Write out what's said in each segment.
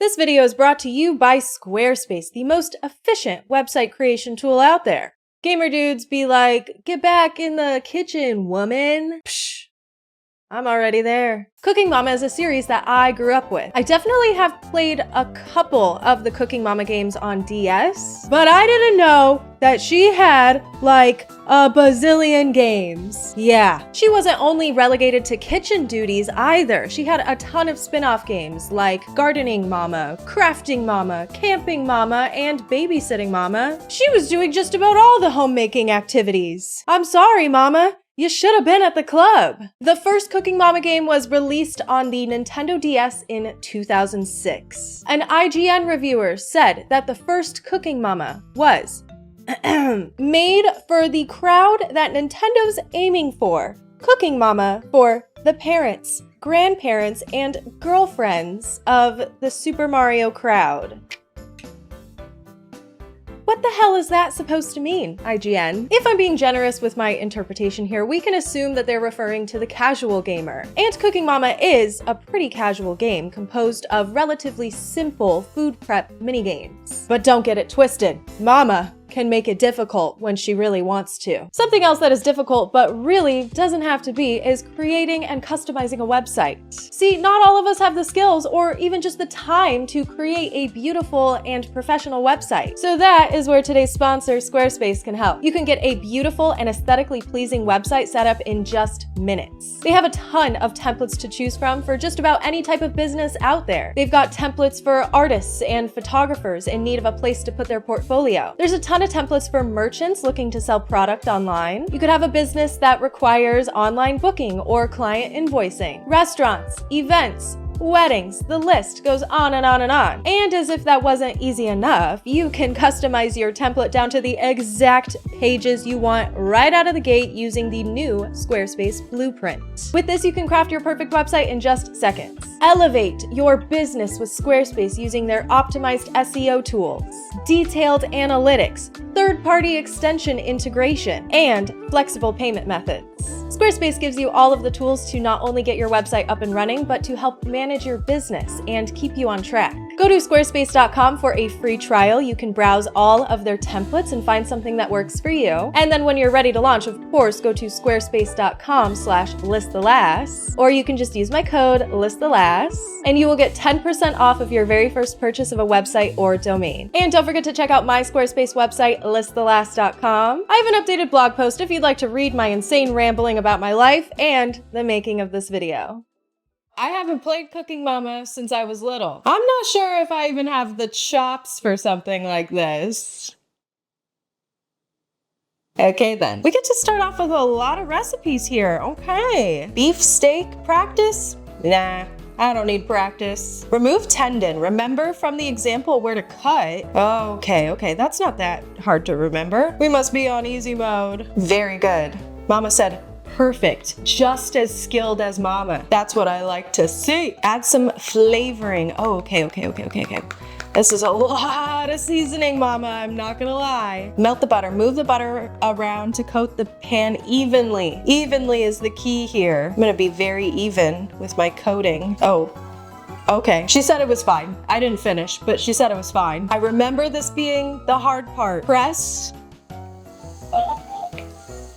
This video is brought to you by Squarespace, the most efficient website creation tool out there. Gamer dudes be like, get back in the kitchen, woman. Psh, I'm already there. Cooking Mama is a series that I grew up with. I definitely have played a couple of the Cooking Mama games on DS, but I didn't know that she had like a bazillion games. Yeah, she wasn't only relegated to kitchen duties either. She had a ton of spin-off games like Gardening Mama, Crafting Mama, Camping Mama, and Babysitting Mama. She was doing just about all the homemaking activities. I'm sorry, Mama. You should have been at the club. The first Cooking Mama game was released on the Nintendo DS in 2006. An IGN reviewer said that the first Cooking Mama was made for the crowd that Nintendo's aiming for. Cooking Mama for the parents, grandparents, and girlfriends of the Super Mario crowd. What the hell is that supposed to mean, IGN? If I'm being generous with my interpretation here, we can assume that they're referring to the casual gamer. And Cooking Mama is a pretty casual game composed of relatively simple food prep minigames. But don't get it twisted. Mama can make it difficult when she really wants to. Something else that is difficult but really doesn't have to be is creating and customizing a website. See, not all of us have the skills or even just the time to create a beautiful and professional website. So that is where today's sponsor, Squarespace, can help. You can get a beautiful and aesthetically pleasing website set up in just minutes. They have a ton of templates to choose from for just about any type of business out there. They've got templates for artists and photographers in need of a place to put their portfolio. There's a ton of templates for merchants looking to sell product online. You could have a business that requires online booking or client invoicing, restaurants, events, weddings, the list goes on and on and on. And as if that wasn't easy enough, you can customize your template down to the exact pages you want right out of the gate using the new Squarespace Blueprint. With this, you can craft your perfect website in just seconds. Elevate your business with Squarespace using their optimized SEO tools, detailed analytics, third-party extension integration, and flexible payment methods. Squarespace gives you all of the tools to not only get your website up and running, but to help manage your business and keep you on track. Go to squarespace.com for a free trial. You can browse all of their templates and find something that works for you. And then when you're ready to launch, of course, go to squarespace.com/listthelass, or you can just use my code listthelass, and you will get 10% off of your very first purchase of a website or domain. And don't forget to check out my Squarespace website, listthelass.com. I have an updated blog post if you'd like to read my insane rambling about my life and the making of this video. I haven't played Cooking Mama since I was little. I'm not sure if I even have the chops for something like this. Okay then. We get to start off with a lot of recipes here. Okay. Beef steak practice? Nah. I don't need practice. Remove tendon. Remember from the example where to cut. Oh, okay. That's not that hard to remember. We must be on easy mode. Very good. Mama said, perfect. Just as skilled as Mama. That's what I like to see. Add some flavoring. Oh, okay. This is a lot of seasoning, Mama, I'm not gonna lie. Melt the butter. Move the butter around to coat the pan evenly. Evenly is the key here. I'm gonna be very even with my coating. Oh, okay. She said it was fine. I didn't finish, but she said it was fine. I remember this being the hard part. Press.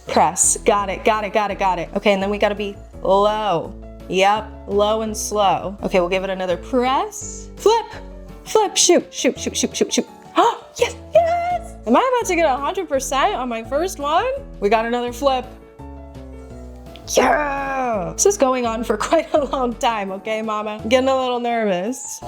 Press. Got it. Okay, and then we gotta be low. Yep, low and slow. Okay, we'll give it another press. Flip, shoot. Oh, yes. Am I about to get 100% on my first one? We got another flip. Yeah! This is going on for quite a long time, okay, Mama? I'm getting a little nervous.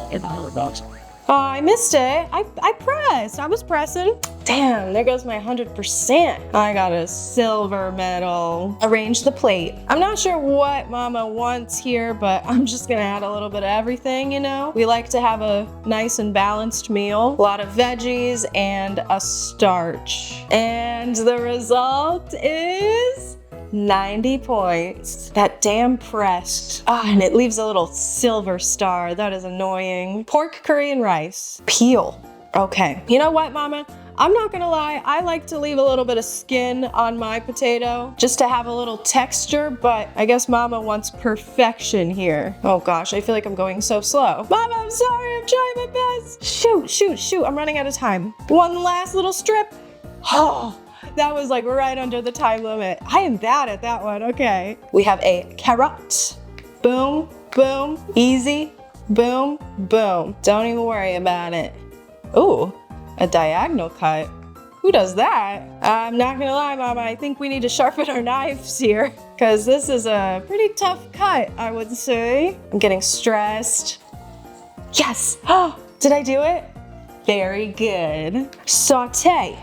Oh, I missed it. I pressed. I was pressing. Damn, there goes my 100%. I got a silver medal. Arrange the plate. I'm not sure what Mama wants here, but I'm just gonna add a little bit of everything, you know? We like to have a nice and balanced meal. A lot of veggies and a starch. And the result is 90 points. That damn pressed. And it leaves a little silver star. That is annoying. Pork curry and rice. Peel. Okay. You know what, Mama? I'm not gonna lie, I like to leave a little bit of skin on my potato just to have a little texture, but I guess Mama wants perfection here. Oh gosh, I feel like I'm going so slow. Mama, I'm sorry, I'm trying my best. Shoot, I'm running out of time. One last little strip. Oh, that was like right under the time limit. I am bad at that one, okay. We have a carrot. Boom, boom, easy, boom, boom. Don't even worry about it. Ooh, a diagonal cut. Who does that? I'm not gonna lie, Mama, I think we need to sharpen our knives here because this is a pretty tough cut, I would say. I'm getting stressed. Yes, oh, did I do it? Very good. Saute.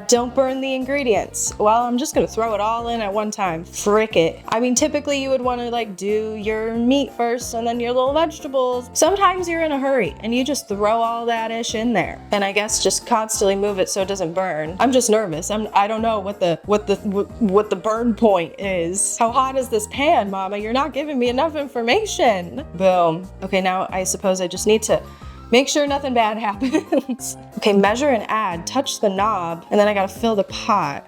Don't burn the ingredients. Well, I'm just gonna throw it all in at one time. Frick it. I mean, typically you would wanna like do your meat first and then your little vegetables. Sometimes you're in a hurry and you just throw all that ish in there. And I guess just constantly move it so it doesn't burn. I'm just nervous. I don't know what the burn point is. How hot is this pan, Mama? You're not giving me enough information. Boom. Okay, now I suppose I just need to make sure nothing bad happens. Okay, measure and add, touch the knob, and then I gotta fill the pot.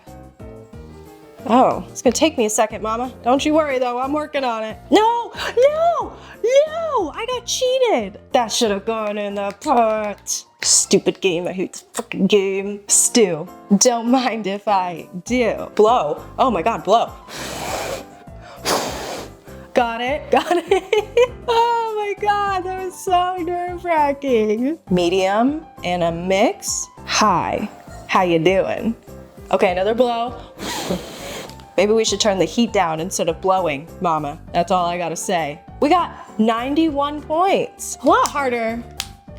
Oh, it's gonna take me a second, Mama. Don't you worry though, I'm working on it. No, I got cheated. That should have gone in the pot. Stupid game, I hate this fucking game. Stew, don't mind if I do. Blow, oh my God, blow. Got it. Oh my God, that was so nerve-wracking. Medium and a mix. Hi, how you doing? Okay, another blow. Maybe we should turn the heat down instead of blowing, Mama. That's all I gotta say. We got 91 points. A lot harder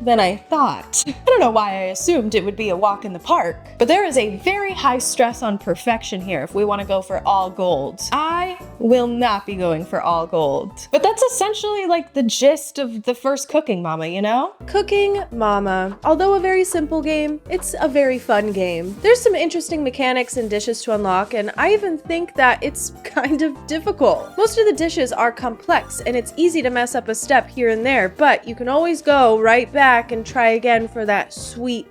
than I thought. I don't know why I assumed it would be a walk in the park, but there is a very high stress on perfection here if we want to go for all gold. I will not be going for all gold. But that's essentially like the gist of the first Cooking Mama, you know? Cooking Mama. Although a very simple game, it's a very fun game. There's some interesting mechanics and dishes to unlock, and I even think that it's kind of difficult. Most of the dishes are complex, and it's easy to mess up a step here and there, but you can always go right back and try again for that sweet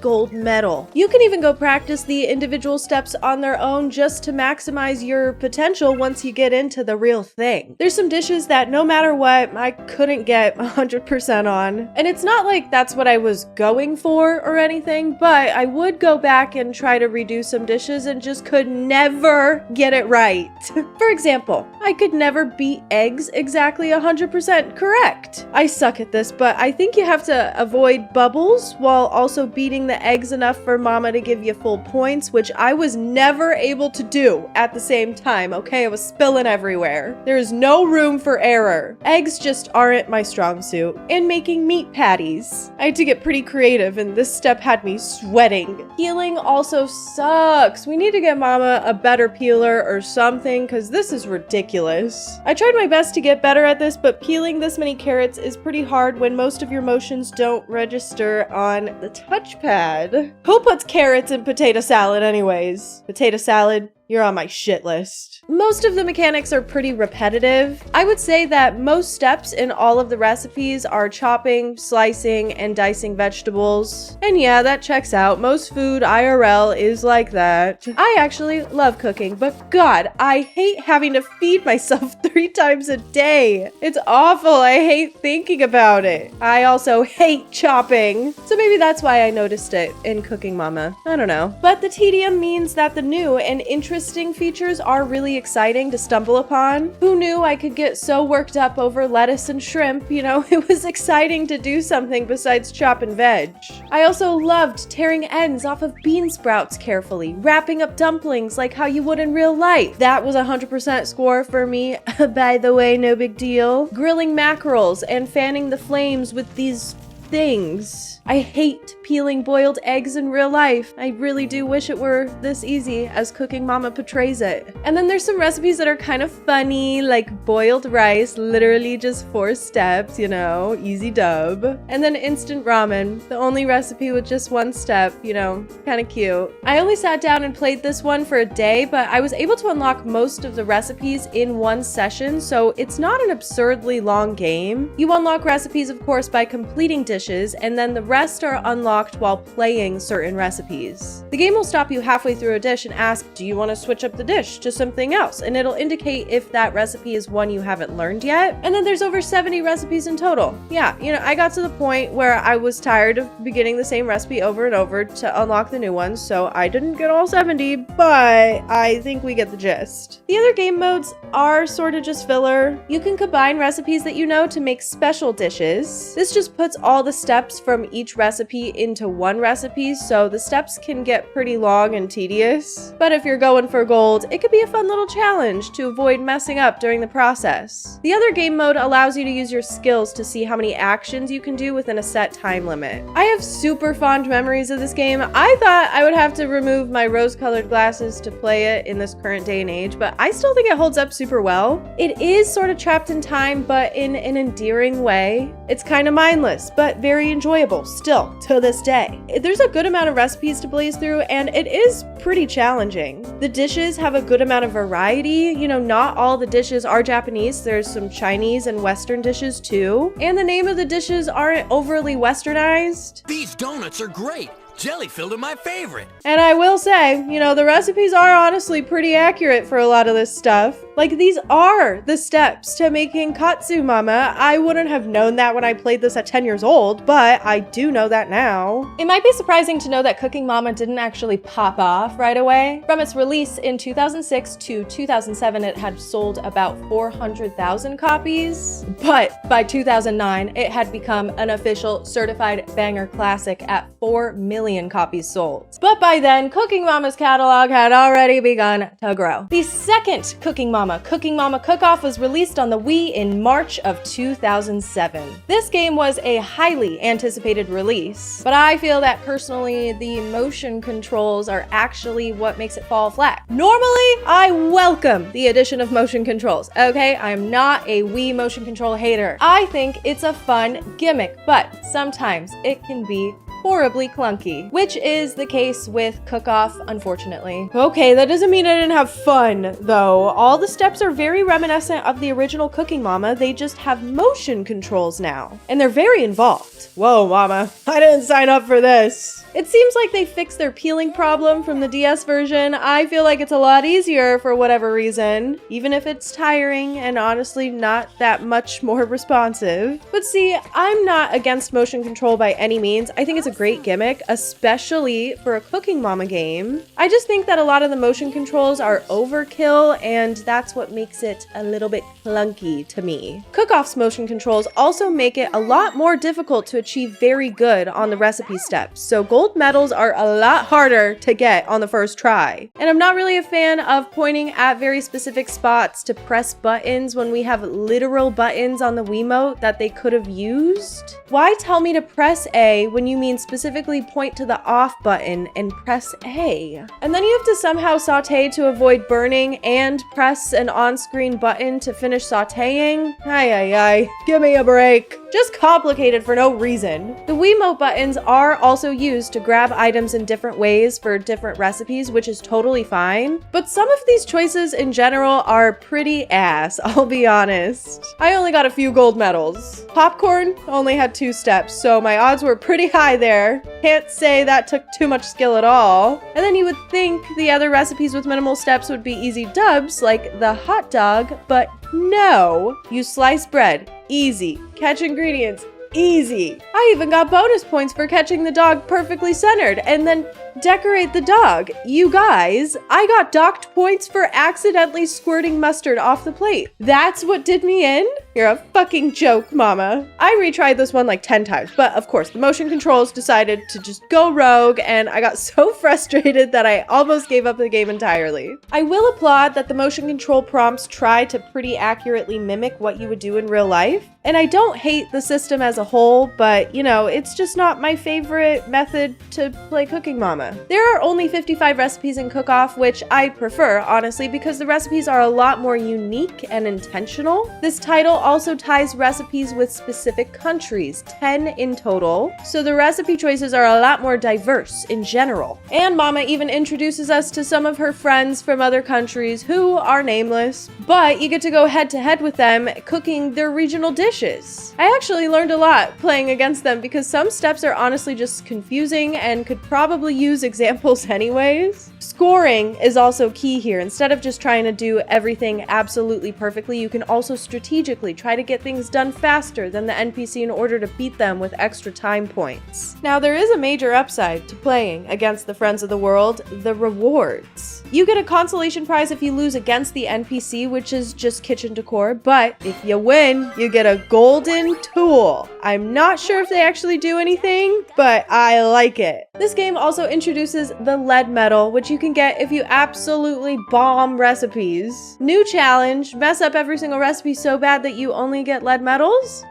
gold medal. You can even go practice the individual steps on their own just to maximize your potential once you get into the real thing. There's some dishes that no matter what, I couldn't get 100% on. And it's not like that's what I was going for or anything, but I would go back and try to redo some dishes and just could never get it right. For example, I could never beat eggs exactly 100% correct. I suck at this, but I think you have to avoid bubbles while also beating the eggs enough for Mama to give you full points, which I was never able to do at the same time, okay? I was spilling everywhere. There is no room for error. Eggs just aren't my strong suit. And making meat patties. I had to get pretty creative, and this step had me sweating. Peeling also sucks. We need to get Mama a better peeler or something, because this is ridiculous. I tried my best to get better at this, but peeling this many carrots is pretty hard when most of your motions don't register on the touchpad. Who puts carrots in potato salad anyways? Potato salad, you're on my shit list. Most of the mechanics are pretty repetitive. I would say that most steps in all of the recipes are chopping, slicing, and dicing vegetables. And yeah, that checks out. Most food IRL is like that. I actually love cooking, but God, I hate having to feed myself 3 times a day. It's awful. I hate thinking about it. I also hate chopping. So maybe that's why I noticed it in Cooking Mama. I don't know. But the tedium means that the new and interesting features are really exciting to stumble upon. Who knew I could get so worked up over lettuce and shrimp? You know, it was exciting to do something besides chop and veg. I also loved tearing ends off of bean sprouts carefully, wrapping up dumplings like how you would in real life. That was 100% score for me. By the way, no big deal. Grilling mackerels and fanning the flames with these things. I hate peeling boiled eggs in real life. I really do wish it were this easy as Cooking Mama portrays it. And then there's some recipes that are kind of funny, like boiled rice, literally just 4 steps, you know, easy dub. And then instant ramen, the only recipe with just 1 step, you know, kind of cute. I only sat down and played this one for a day, but I was able to unlock most of the recipes in 1 session, so it's not an absurdly long game. You unlock recipes, of course, by completing dishes dishes, and then the rest are unlocked while playing certain recipes. The game will stop you halfway through a dish and ask, do you want to switch up the dish to something else? And it'll indicate if that recipe is one you haven't learned yet. And then there's over 70 recipes in total. Yeah, I got to the point where I was tired of beginning the same recipe over and over to unlock the new ones, so I didn't get all 70, but I think we get the gist. The other game modes are sort of just filler. You can combine recipes that you know to make special dishes. This just puts all the steps from each recipe into one recipe, so the steps can get pretty long and tedious. But if you're going for gold, it could be a fun little challenge to avoid messing up during the process. The other game mode allows you to use your skills to see how many actions you can do within a set time limit. I have super fond memories of this game. I thought I would have to remove my rose-colored glasses to play it in this current day and age, but I still think it holds up super well. It is sort of trapped in time, but in an endearing way. It's kind of mindless, but very enjoyable still to this day. There's a good amount of recipes to blaze through, and it is pretty challenging. The dishes have a good amount of variety. Not all the dishes are Japanese. There's some Chinese and Western dishes too. And the name of the dishes aren't overly westernized. These donuts are great. Jelly-filled are my favorite. And I will say, the recipes are honestly pretty accurate for a lot of this stuff. Like, these are the steps to making katsu mama. I wouldn't have known that when I played this at 10 years old, but I do know that now. It might be surprising to know that Cooking Mama didn't actually pop off right away. From its release in 2006 to 2007, it had sold about 400,000 copies. But by 2009, it had become an official certified banger classic at 4 million copies sold. But by then, Cooking Mama's catalog had already begun to grow. The second Cooking Mama Cook-Off was released on the Wii in March of 2007. This game was a highly anticipated release, but I feel that personally the motion controls are actually what makes it fall flat. Normally, I welcome the addition of motion controls, okay? I'm not a Wii motion control hater. I think it's a fun gimmick, but sometimes it can be horribly clunky, which is the case with Cook-Off, unfortunately. Okay, that doesn't mean I didn't have fun, though. All the steps are very reminiscent of the original Cooking Mama, they just have motion controls now, and they're very involved. Whoa, Mama, I didn't sign up for this. It seems like they fixed their peeling problem from the DS version. I feel like it's a lot easier for whatever reason, even if it's tiring and honestly not that much more responsive. But see, I'm not against motion control by any means. I think it's a great gimmick, especially for a Cooking Mama game. I just think that a lot of the motion controls are overkill, and that's what makes it a little bit clunky to me. Cook-Off's motion controls also make it a lot more difficult to achieve very good on the recipe steps, so gold medals are a lot harder to get on the first try. And I'm not really a fan of pointing at very specific spots to press buttons when we have literal buttons on the Wiimote that they could have used. Why tell me to press A when you mean specifically point to the off button and press A? And then you have to somehow saute to avoid burning and press an on-screen button to finish sauteing? Ay, give me a break. Just complicated for no reason. The Wiimote buttons are also used to grab items in different ways for different recipes, which is totally fine. But some of these choices in general are pretty ass, I'll be honest. I only got a few gold medals. Popcorn only had 2 steps, so my odds were pretty high there. Can't say that took too much skill at all. And then you would think the other recipes with minimal steps would be easy dubs, like the hot dog, but no. You slice bread, easy. Catch ingredients, easy. I even got bonus points for catching the dog perfectly centered and then decorate the dog. You guys, I got docked points for accidentally squirting mustard off the plate. That's what did me in? You're a fucking joke, Mama. I retried this one like 10 times, but of course the motion controls decided to just go rogue, and I got so frustrated that I almost gave up the game entirely. I will applaud that the motion control prompts try to pretty accurately mimic what you would do in real life, and I don't hate the system as a whole, but it's just not my favorite method to play Cooking Mama. There are only 55 recipes in Cook-Off, which I prefer, honestly, because the recipes are a lot more unique and intentional. This title also ties recipes with specific countries, 10 in total, so the recipe choices are a lot more diverse in general. And Mama even introduces us to some of her friends from other countries who are nameless, but you get to go head to head with them cooking their regional dishes. I actually learned a lot playing against them because some steps are honestly just confusing and could probably use examples anyways. Scoring is also key here. Instead of just trying to do everything absolutely perfectly, you can also strategically try to get things done faster than the NPC in order to beat them with extra time points. Now, there is a major upside to playing against the Friends of the World: the rewards. You get a consolation prize if you lose against the NPC, which is just kitchen decor, but if you win, you get a golden tool. I'm not sure if they actually do anything, but I like it. This game also introduces the lead medal, which you can get if you absolutely bomb recipes. New challenge: mess up every single recipe so bad that you only get lead medals?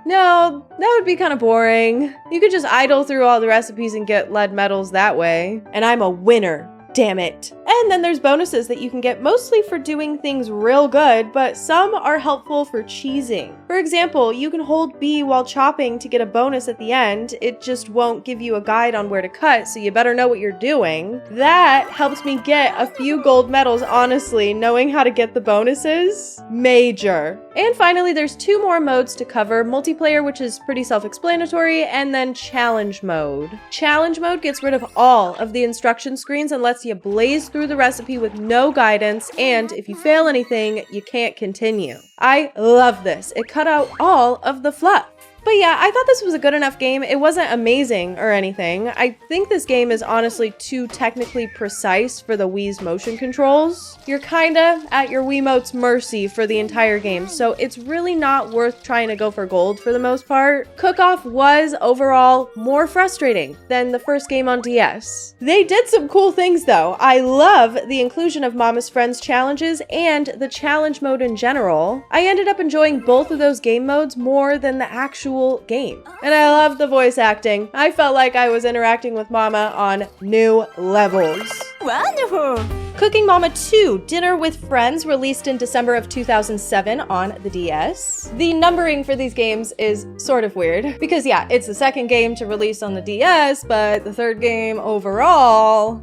No, that would be kind of boring. You could just idle through all the recipes and get lead medals that way. And I'm a winner. Damn it. And then there's bonuses that you can get mostly for doing things real good, but some are helpful for cheesing. For example, you can hold B while chopping to get a bonus at the end. It just won't give you a guide on where to cut, so you better know what you're doing. That helps me get a few gold medals, honestly. Knowing how to get the bonuses, major. And finally, there's 2 more modes to cover: multiplayer, which is pretty self-explanatory, and then challenge mode. Challenge mode gets rid of all of the instruction screens and lets you blaze through the recipe with no guidance, and if you fail anything, you can't continue. I love this. It cut out all of the fluff. But yeah, I thought this was a good enough game. It wasn't amazing or anything. I think this game is honestly too technically precise for the Wii's motion controls. You're kinda at your Wiimote's mercy for the entire game, so it's really not worth trying to go for gold for the most part. Cook-Off was overall more frustrating than the first game on DS. They did some cool things though. I love the inclusion of Mama's Friends challenges and the challenge mode in general. I ended up enjoying both of those game modes more than the actual game. And I love the voice acting. I felt like I was interacting with Mama on new levels. Wonderful! Cooking Mama 2: Dinner with Friends released in December of 2007 on the DS. The numbering for these games is sort of weird because yeah, it's the second game to release on the DS, but the third game overall,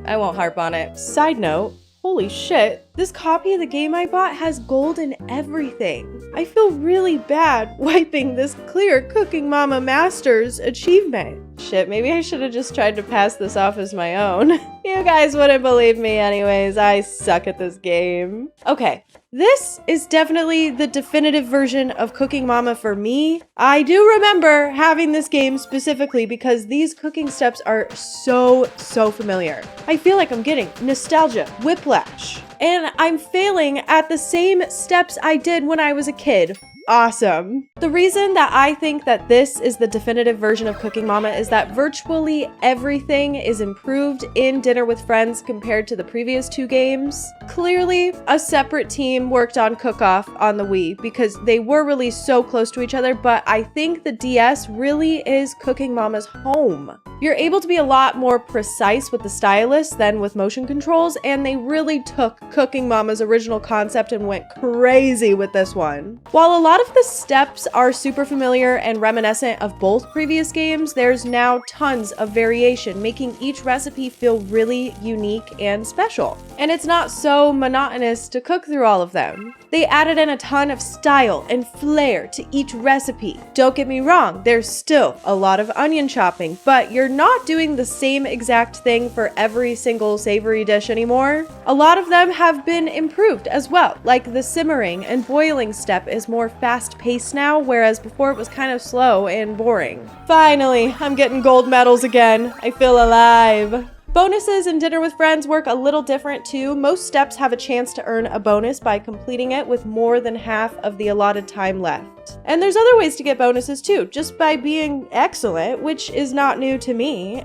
I won't harp on it. Side note, holy shit, this copy of the game I bought has gold in everything. I feel really bad wiping this clear Cooking Mama Masters achievement. Shit, maybe I should have just tried to pass this off as my own. You guys wouldn't believe me anyways, I suck at this game. Okay, this is definitely the definitive version of Cooking Mama for me. I do remember having this game specifically because these cooking steps are so familiar. I feel like I'm getting nostalgia, whiplash. And I'm failing at the same steps I did when I was a kid. Awesome. The reason that I think that this is the definitive version of Cooking Mama is that virtually everything is improved in Dinner with Friends compared to the previous 2 games. Clearly, a separate team worked on Cook-Off on the Wii because they were released so close to each other, but I think the DS really is Cooking Mama's home. You're able to be a lot more precise with the stylus than with motion controls, and they really took Cooking Mama's original concept and went crazy with this one. While a lot of the steps are super familiar and reminiscent of both previous games, there's now tons of variation, making each recipe feel really unique and special. And it's not so monotonous to cook through all of them. They added in a ton of style and flair to each recipe. Don't get me wrong, there's still a lot of onion chopping, but you're not doing the same exact thing for every single savory dish anymore. A lot of them have been improved as well, like the simmering and boiling step is more fast-paced now, whereas before it was kind of slow and boring. Finally, I'm getting gold medals again. I feel alive. Bonuses in Dinner with Friends work a little different too. Most steps have a chance to earn a bonus by completing it with more than half of the allotted time left. And there's other ways to get bonuses too, just by being excellent, which is not new to me.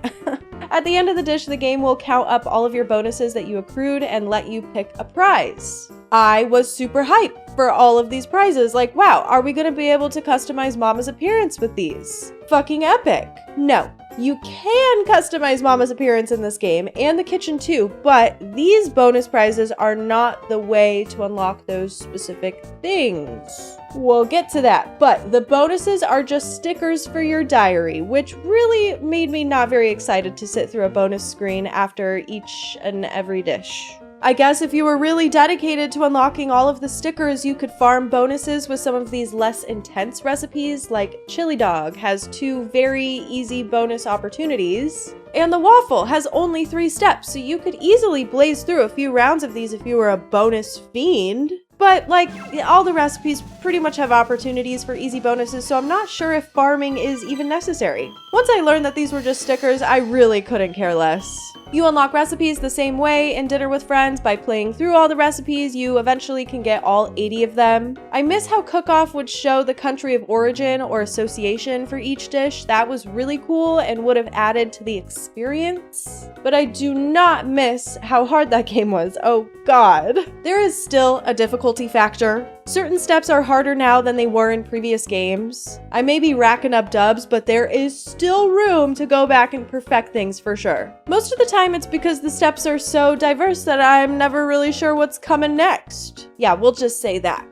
At the end of the dish, the game will count up all of your bonuses that you accrued and let you pick a prize. I was super hyped for all of these prizes. Like, wow, are we gonna be able to customize Mama's appearance with these? Fucking epic. No, You can customize Mama's appearance in this game, and the kitchen too, but these bonus prizes are not the way to unlock those specific things. We'll get to that, but the bonuses are just stickers for your diary, which really made me not very excited to sit through a bonus screen after each and every dish. I guess if you were really dedicated to unlocking all of the stickers, you could farm bonuses with some of these less intense recipes, like Chili Dog has 2 very easy bonus opportunities, and the waffle has only 3 steps, so you could easily blaze through a few rounds of these if you were a bonus fiend. But like, all the recipes pretty much have opportunities for easy bonuses, so I'm not sure if farming is even necessary. Once I learned that these were just stickers, I really couldn't care less. You unlock recipes the same way in Dinner with Friends by playing through all the recipes. You eventually can get all 80 of them. I miss how Cook-Off would show the country of origin or association for each dish. That was really cool and would have added to the experience. But I do not miss how hard that game was. Oh God. There is still a difficulty factor. Certain steps are harder now than they were in previous games. I may be racking up dubs, but there is still room to go back and perfect things for sure. Most of the time it's because the steps are so diverse that I'm never really sure what's coming next. Yeah, we'll just say that.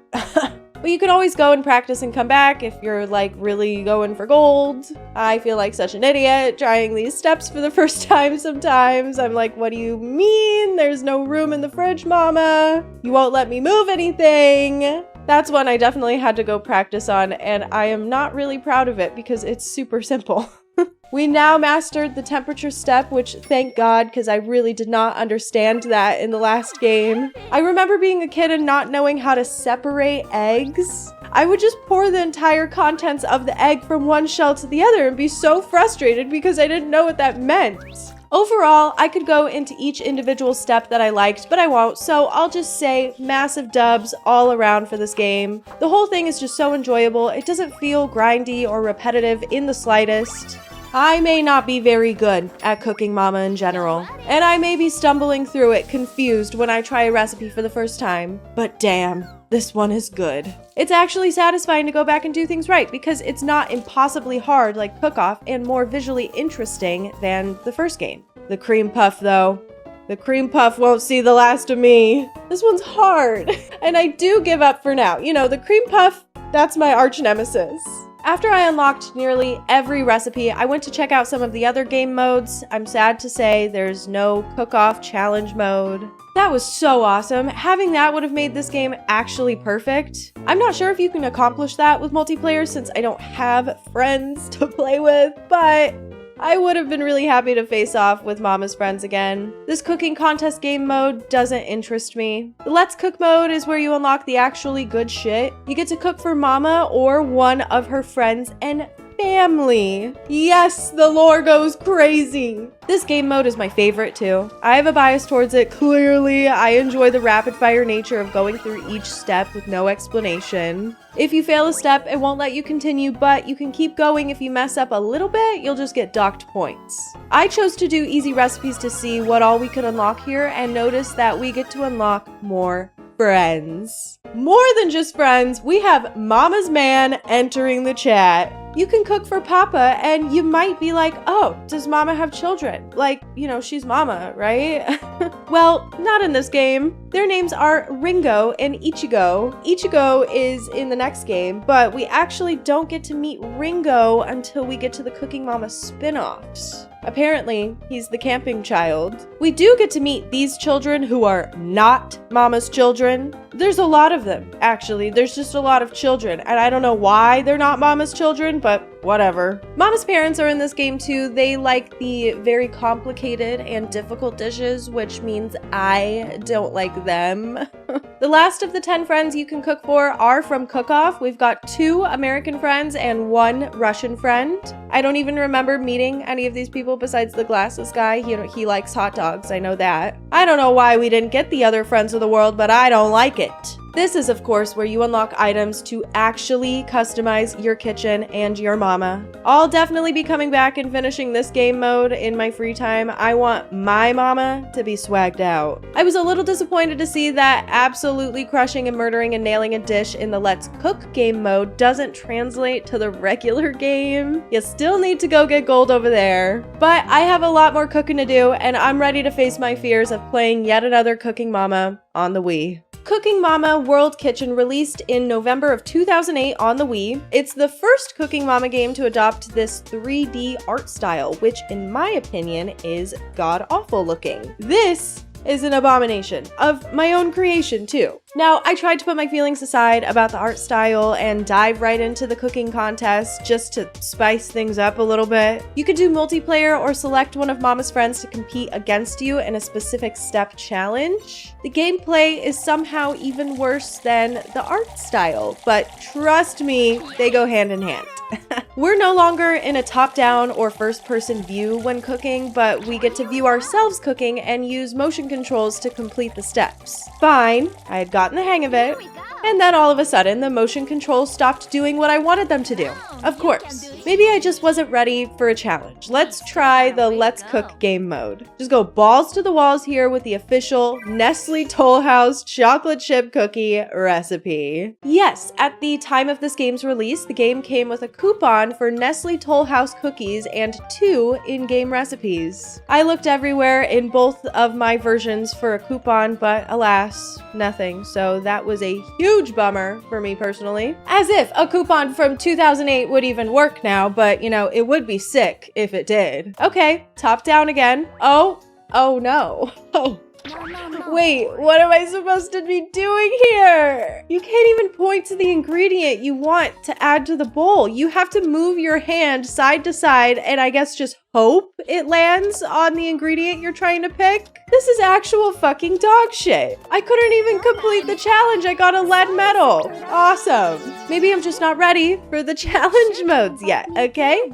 But you can always go and practice and come back if you're like really going for gold. I feel like such an idiot trying these steps for the first time sometimes. I'm like, what do you mean? There's no room in the fridge, Mama. You won't let me move anything. That's one I definitely had to go practice on, and I am not really proud of it because it's super simple. We now mastered the temperature step, which thank God, because I really did not understand that in the last game. I remember being a kid and not knowing how to separate eggs. I would just pour the entire contents of the egg from one shell to the other and be so frustrated because I didn't know what that meant. Overall, I could go into each individual step that I liked, but I won't, so I'll just say massive dubs all around for this game. The whole thing is just so enjoyable. It doesn't feel grindy or repetitive in the slightest. I may not be very good at Cooking Mama in general, and I may be stumbling through it confused when I try a recipe for the first time, but damn, this one is good. It's actually satisfying to go back and do things right because it's not impossibly hard like Cook-Off and more visually interesting than the first game. The cream puff though, the cream puff won't see the last of me. This one's hard, and I do give up for now. You know, the cream puff, that's my arch nemesis. After I unlocked nearly every recipe, I went to check out some of the other game modes. I'm sad to say there's no Cook-Off challenge mode. That was so awesome. Having that would have made this game actually perfect. I'm not sure if you can accomplish that with multiplayer since I don't have friends to play with, but I would have been really happy to face off with Mama's friends again. This cooking contest game mode doesn't interest me. The Let's Cook mode is where you unlock the actually good shit. You get to cook for Mama or one of her friends and family. Yes, the lore goes crazy. This game mode is my favorite too. I have a bias towards it, clearly. I enjoy the rapid fire nature of going through each step with no explanation. If you fail a step, it won't let you continue, but you can keep going. If you mess up a little bit, you'll just get docked points. I chose to do easy recipes to see what all we could unlock here and notice that we get to unlock more friends. More than just friends, we have Mama's Man entering the chat. You can cook for Papa, and you might be like, oh, does Mama have children? Like, you know, she's Mama, right? Well, not in this game. Their names are Ringo and Ichigo. Ichigo is in the next game, but we actually don't get to meet Ringo until we get to the Cooking Mama spin-offs. Apparently, he's the camping child. We do get to meet these children who are not Mama's children. There's a lot of them, actually. There's just a lot of children, and I don't know why they're not Mama's children, but whatever. Mama's parents are in this game too. They like the very complicated and difficult dishes, which means I don't like them. The last of the 10 friends you can cook for are from Cook-Off. We've got 2 American friends and 1 Russian friend. I don't even remember meeting any of these people besides the glasses guy. He likes hot dogs, I know that. I don't know why we didn't get the other friends of the world, but I don't like it. This is, of course, where you unlock items to actually customize your kitchen and your mama. I'll definitely be coming back and finishing this game mode in my free time. I want my mama to be swagged out. I was a little disappointed to see that absolutely crushing and murdering and nailing a dish in the Let's Cook game mode doesn't translate to the regular game. You still need to go get gold over there. But I have a lot more cooking to do, and I'm ready to face my fears of playing yet another Cooking Mama on the Wii. Cooking Mama World Kitchen released in November of 2008 on the Wii. It's the first Cooking Mama game to adopt this 3D art style, which in my opinion is god-awful looking. This is an abomination of my own creation too. Now, I tried to put my feelings aside about the art style and dive right into the cooking contest just to spice things up a little bit. You could do multiplayer or select one of Mama's friends to compete against you in a specific step challenge. The gameplay is somehow even worse than the art style, but trust me, they go hand in hand. We're no longer in a top-down or first-person view when cooking, but we get to view ourselves cooking and use motion controls to complete the steps. Fine, I had gotten the hang of it, and then all of a sudden the motion controls stopped doing what I wanted them to do. Of course, maybe I just wasn't ready for a challenge. Let's try the Let's Cook game mode. Just go balls to the walls here with the official Nestle Toll House chocolate chip cookie recipe. Yes, at the time of this game's release, the game came with a coupon for Nestle Toll House cookies and 2 in-game recipes. I looked everywhere in both of my versions for a coupon, but alas, nothing. So that was a huge bummer for me personally. As if a coupon from 2008 would even work now, but you know, it would be sick if it did. Okay, top down again. Oh no. Oh. Wait, what am I supposed to be doing here? You can't even point to the ingredient you want to add to the bowl. You have to move your hand side to side and I guess just hope it lands on the ingredient you're trying to pick. This is actual fucking dog shit. I couldn't even complete the challenge. I got a lead medal. Awesome. Maybe I'm just not ready for the challenge modes yet, okay?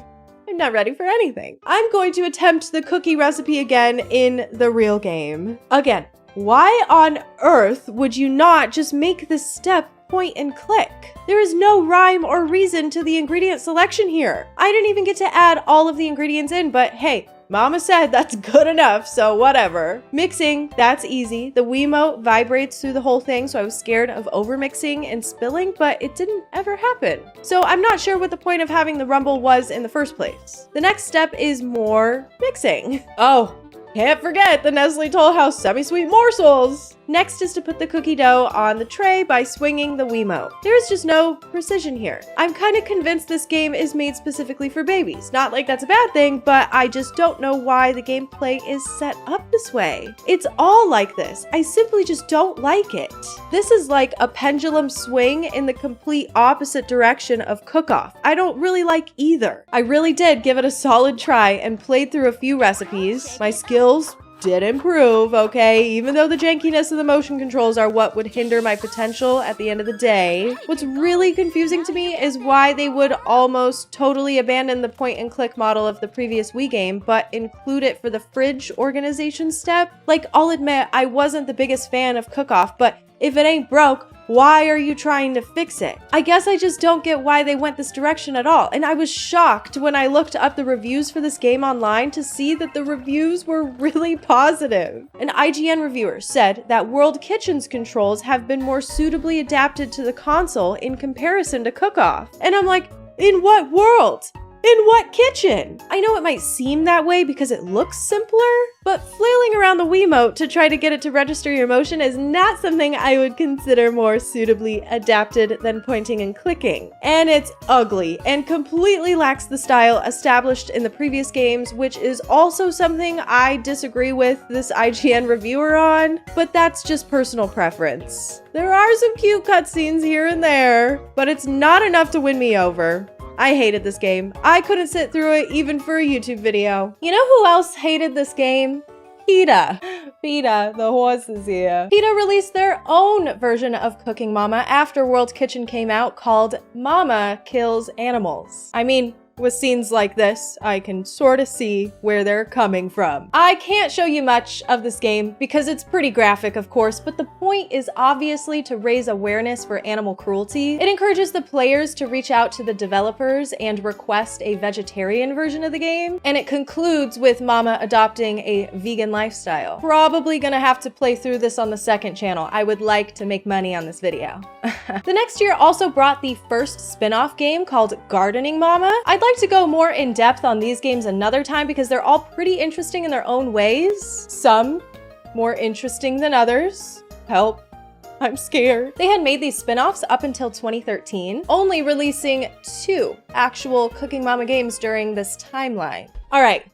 I'm not ready for anything. I'm going to attempt the cookie recipe again in the real game. Again, why on earth would you not just make this step point and click? There is no rhyme or reason to the ingredient selection here. I didn't even get to add all of the ingredients in, but hey, Mama said that's good enough, so whatever. Mixing, that's easy. The Wiimote vibrates through the whole thing, so I was scared of overmixing and spilling, but it didn't ever happen. So I'm not sure what the point of having the rumble was in the first place. The next step is more mixing. Oh, can't forget the Nestle Toll House semi-sweet morsels. Next is to put the cookie dough on the tray by swinging the Wiimote. There is just no precision here. I'm kind of convinced this game is made specifically for babies. Not like that's a bad thing, but I just don't know why the gameplay is set up this way. It's all like this. I simply just don't like it. This is like a pendulum swing in the complete opposite direction of Cook-Off. I don't really like either. I really did give it a solid try and played through a few recipes. My skills did improve, okay? Even though the jankiness of the motion controls are what would hinder my potential at the end of the day. What's really confusing to me is why they would almost totally abandon the point and click model of the previous Wii game, but include it for the fridge organization step. Like, I'll admit, I wasn't the biggest fan of Cook-Off, but if it ain't broke, why are you trying to fix it? I guess I just don't get why they went this direction at all. And I was shocked when I looked up the reviews for this game online to see that the reviews were really positive. An IGN reviewer said that World Kitchen's controls have been more suitably adapted to the console in comparison to Cook-Off. And I'm like, in what world? In what kitchen? I know it might seem that way because it looks simpler, but flailing around the Wiimote to try to get it to register your motion is not something I would consider more suitably adapted than pointing and clicking. And it's ugly and completely lacks the style established in the previous games, which is also something I disagree with this IGN reviewer on, but that's just personal preference. There are some cute cutscenes here and there, but it's not enough to win me over. I hated this game. I couldn't sit through it even for a YouTube video. You know who else hated this game? PETA. PETA, the horses here. PETA released their own version of Cooking Mama after World Kitchen came out called Mama Kills Animals. I mean, with scenes like this, I can sort of see where they're coming from. I can't show you much of this game because it's pretty graphic, of course, but the point is obviously to raise awareness for animal cruelty. It encourages the players to reach out to the developers and request a vegetarian version of the game, and it concludes with Mama adopting a vegan lifestyle. Probably gonna have to play through this on the second channel. I would like to make money on this video. The next year also brought the first spin-off game called Gardening Mama. I'd like to go more in depth on these games another time because they're all pretty interesting in their own ways. Some more interesting than others. Help. I'm scared. They had made these spin-offs up until 2013, only releasing 2 actual Cooking Mama games during this timeline. All right,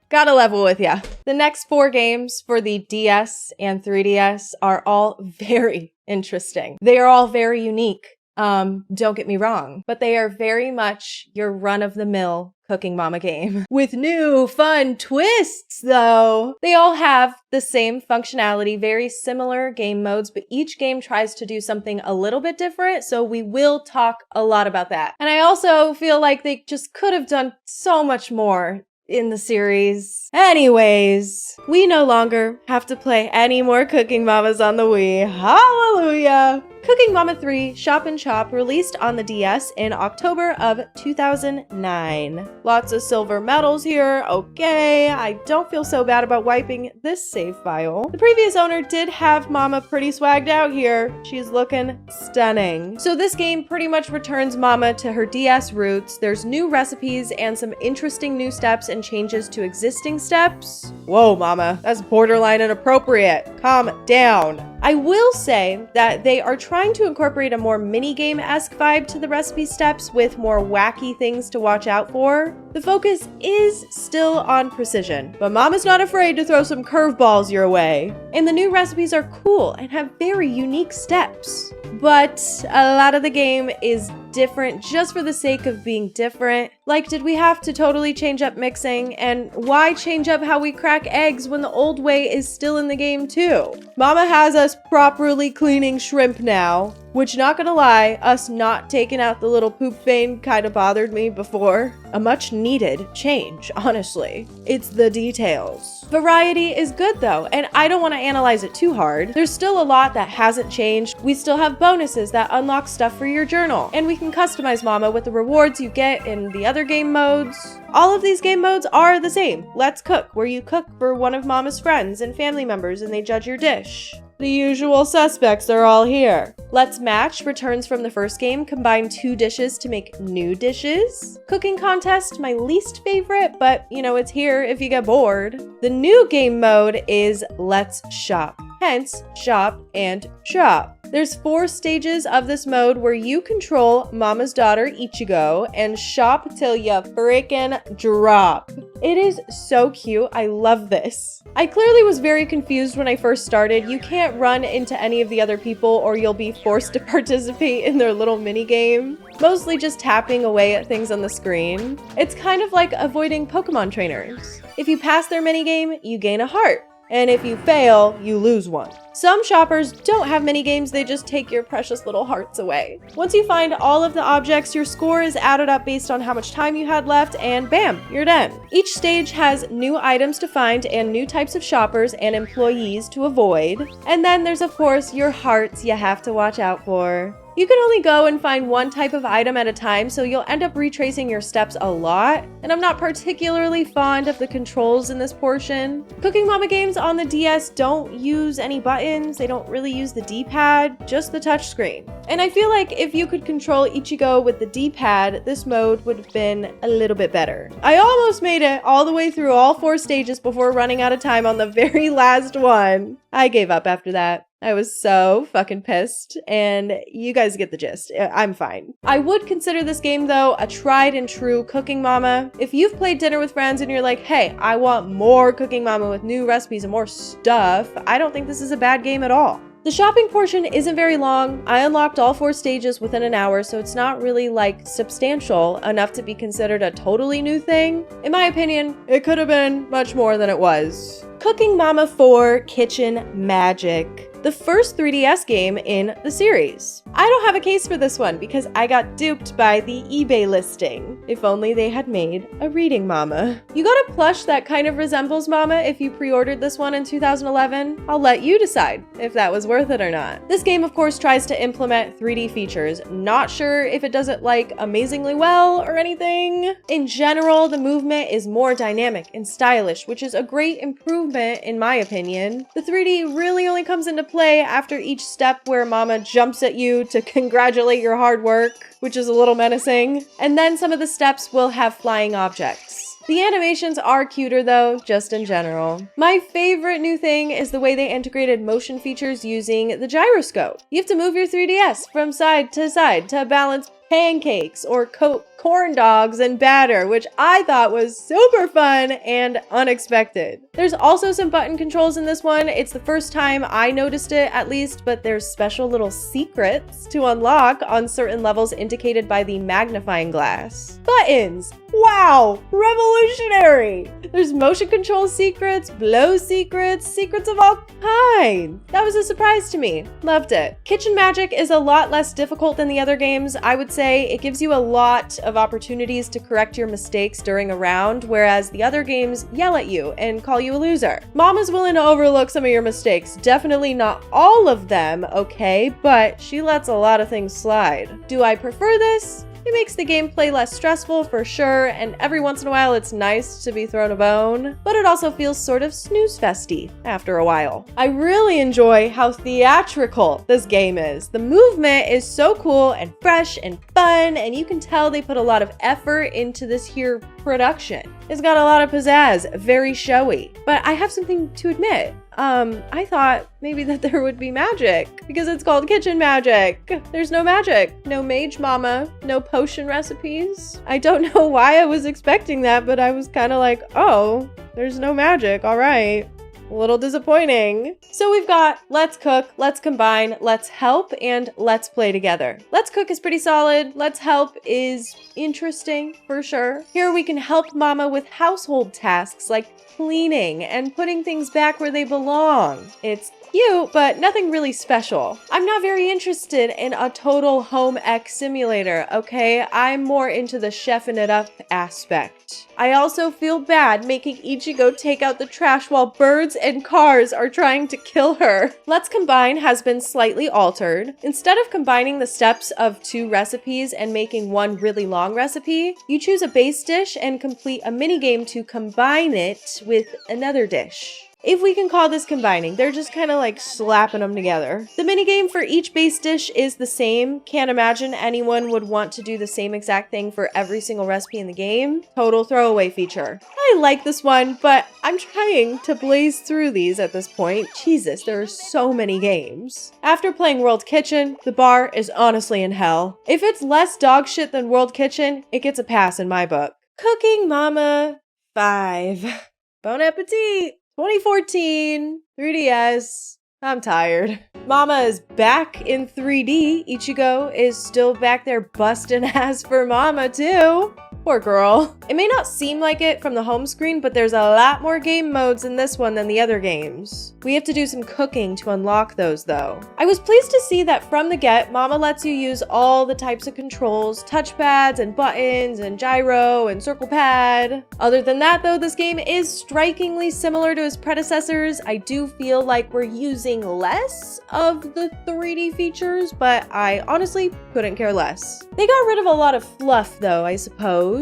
gotta level with ya. The next 4 games for the DS and 3DS are all very interesting. They are all very unique. Don't get me wrong, but they are very much your run-of-the-mill Cooking Mama game. With new, fun twists, though. They all have the same functionality, very similar game modes, but each game tries to do something a little bit different, so we will talk a lot about that. And I also feel like they just could have done so much more in the series. Anyways, we no longer have to play any more Cooking Mamas on the Wii. Hallelujah! Cooking Mama 3 Shop and Chop released on the DS in October of 2009. Lots of silver medals here. Okay, I don't feel so bad about wiping this save file. The previous owner did have Mama pretty swagged out here. She's looking stunning. So this game pretty much returns Mama to her DS roots. There's new recipes and some interesting new steps and changes to existing steps. Whoa, Mama, that's borderline inappropriate. Calm down. I will say that they are trying to incorporate a more minigame-esque vibe to the recipe steps with more wacky things to watch out for. The focus is still on precision, but Mama's not afraid to throw some curveballs your way. And the new recipes are cool and have very unique steps. But a lot of the game is different just for the sake of being different. Like, did we have to totally change up mixing? And why change up how we crack eggs when the old way is still in the game too? Mama has us properly cleaning shrimp now, which, not gonna lie, us not taking out the little poop vein kind of bothered me before. A much needed change, honestly. It's the details. Variety is good though, and I don't want to analyze it too hard. There's still a lot that hasn't changed. We still have bonuses that unlock stuff for your journal, and we can customize Mama with the rewards you get in the other game modes. All of these game modes are the same. Let's Cook, where you cook for one of Mama's friends and family members and they judge your dish. The usual suspects are all here. Let's Match returns from the first game, combine 2 dishes to make new dishes. Cooking Contest, my least favorite, but you know, it's here if you get bored. The new game mode is Let's Shop. Hence, Shop and Chop. There's 4 stages of this mode where you control Mama's daughter Ichigo and shop till ya freaking drop. It is so cute. I love this. I clearly was very confused when I first started. You can't run into any of the other people or you'll be forced to participate in their little mini game. Mostly just tapping away at things on the screen. It's kind of like avoiding Pokemon trainers. If you pass their minigame, you gain a heart. And if you fail, you lose one. Some shoppers don't have minigames, they just take your precious little hearts away. Once you find all of the objects, your score is added up based on how much time you had left, and bam, you're done. Each stage has new items to find and new types of shoppers and employees to avoid. And then there's, of course, your hearts you have to watch out for. You can only go and find one type of item at a time, so you'll end up retracing your steps a lot, and I'm not particularly fond of the controls in this portion. Cooking Mama games on the DS don't use any buttons, they don't really use the D-pad, just the touchscreen. And I feel like if you could control Ichigo with the D-pad, this mode would have been a little bit better. I almost made it all the way through all 4 stages before running out of time on the very last one. I gave up after that. I was so fucking pissed, and you guys get the gist. I'm fine. I would consider this game, though, a tried and true Cooking Mama. If you've played Dinner with Friends and you're like, hey, I want more Cooking Mama with new recipes and more stuff, I don't think this is a bad game at all. The shopping portion isn't very long. I unlocked all 4 stages within an hour, so it's not really like substantial enough to be considered a totally new thing. In my opinion, it could have been much more than it was. Cooking Mama 4 Kitchen Magic. the first 3DS game in the series. I don't have a case for this one because I got duped by the eBay listing. If only they had made a reading Mama. You got a plush that kind of resembles Mama if you pre-ordered this one in 2011. I'll let you decide if that was worth it or not. This game, of course, tries to implement 3D features. Not sure if it does it like amazingly well or anything. In general, the movement is more dynamic and stylish, which is a great improvement in my opinion. The 3D really only comes into play after each step where Mama jumps at you to congratulate your hard work, which is a little menacing. And then some of the steps will have flying objects. The animations are cuter though, just in general. My favorite new thing is the way they integrated motion features using the gyroscope. You have to move your 3DS from side to balance pancakes or coat corn dogs in batter, which I thought was super fun and unexpected. There's also some button controls in this one. It's the first time I noticed it at least, but there's special little secrets to unlock on certain levels indicated by the magnifying glass. Buttons! Wow! Revolutionary! There's motion control secrets, blow secrets, secrets of all kinds. That was a surprise to me. Loved it. Kitchen Magic is a lot less difficult than the other games. I would say it gives you a lot of opportunities to correct your mistakes during a round, whereas the other games yell at you and call you a loser. Mama's willing to overlook some of your mistakes. Definitely not all of them, okay, but she lets a lot of things slide. Do I prefer this? It makes the gameplay less stressful for sure, and every once in a while it's nice to be thrown a bone, but it also feels sort of snooze-festy after a while. I really enjoy how theatrical this game is. The movement is so cool and fresh and fun, and you can tell they put a lot of effort into this here production. It's got a lot of pizzazz, very showy, but I have something to admit. I thought maybe that there would be magic because it's called Kitchen Magic. There's no magic, no mage mama, no potion recipes. I don't know why I was expecting that, but I was kind of like, oh, there's no magic. All right. A little disappointing. So we've got Let's Cook, Let's Combine, Let's Help, and Let's Play Together. Let's Cook is pretty solid. Let's Help is interesting for sure. Here we can help Mama with household tasks like cleaning and putting things back where they belong. It's cute, but nothing really special. I'm not very interested in a total home ec simulator, okay? I'm more into the chefing it up aspect. I also feel bad making Ichigo take out the trash while birds and cars are trying to kill her. Let's Combine has been slightly altered. Instead of combining the steps of 2 recipes and making one really long recipe, you choose a base dish and complete a minigame to combine it with another dish. If we can call this combining, they're just kind of like slapping them together. The minigame for each base dish is the same. Can't imagine anyone would want to do the same exact thing for every single recipe in the game. Total throwaway feature. I like this one, but I'm trying to blaze through these at this point. Jesus, there are so many games. After playing World Kitchen, the bar is honestly in hell. If it's less dog shit than World Kitchen, it gets a pass in my book. Cooking Mama 5. Bon appetit! 2014, 3DS. I'm tired. Mama is back in 3D. Ichigo is still back there busting ass for Mama too. Poor girl. It may not seem like it from the home screen, but there's a lot more game modes in this one than the other games. We have to do some cooking to unlock those though. I was pleased to see that from the get, Mama lets you use all the types of controls, touchpads and buttons and gyro and circle pad. Other than that though, this game is strikingly similar to its predecessors. I do feel like we're using less of the 3D features, but I honestly couldn't care less. They got rid of a lot of fluff though, I suppose.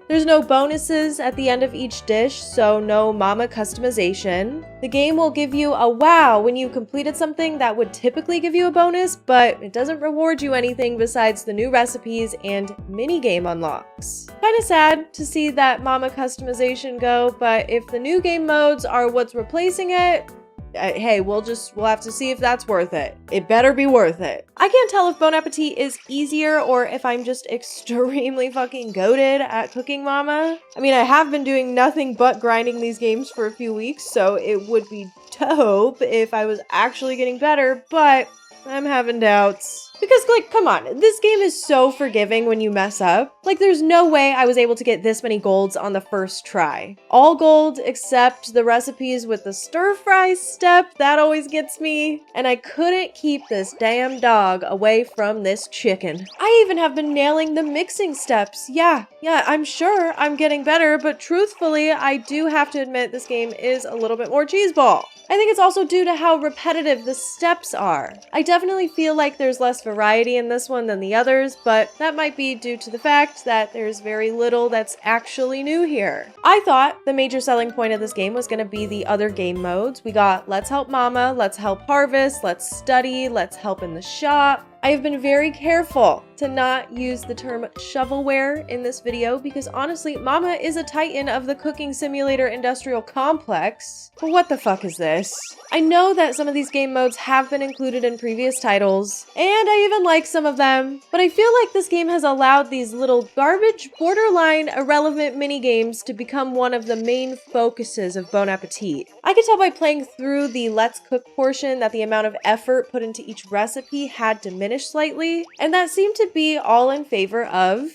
There's no bonuses at the end of each dish, so no Mama customization. The game will give you a wow when you completed something that would typically give you a bonus, but it doesn't reward you anything besides the new recipes and minigame unlocks. Kinda sad to see that Mama customization go, but if the new game modes are what's replacing it, hey, we'll have to see if that's worth it. It better be worth it. I can't tell if Bon Appetit is easier or if I'm just extremely fucking goated at Cooking Mama. I mean, I have been doing nothing but grinding these games for a few weeks, so it would be dope if I was actually getting better, but I'm having doubts. Because, like, come on, this game is so forgiving when you mess up. Like, there's no way I was able to get this many golds on the first try. All gold except the recipes with the stir-fry step, that always gets me. And I couldn't keep this damn dog away from this chicken. I even have been nailing the mixing steps. Yeah, I'm sure I'm getting better, but truthfully, I do have to admit this game is a little bit more cheeseball. I think it's also due to how repetitive the steps are. I definitely feel like there's less variety in this one than the others, but that might be due to the fact that there's very little that's actually new here. I thought the major selling point of this game was going to be the other game modes. We got Let's Help Mama, Let's Help Harvest, Let's Study, Let's Help in the Shop. I have been very careful to not use the term shovelware in this video because honestly, Mama is a titan of the cooking simulator industrial complex. But what the fuck is this? I know that some of these game modes have been included in previous titles, and I even like some of them, but I feel like this game has allowed these little garbage, borderline irrelevant mini games to become one of the main focuses of Bon Appetit. I could tell by playing through the Let's Cook portion that the amount of effort put into each recipe had diminished slightly, and that seemed to be all in favor of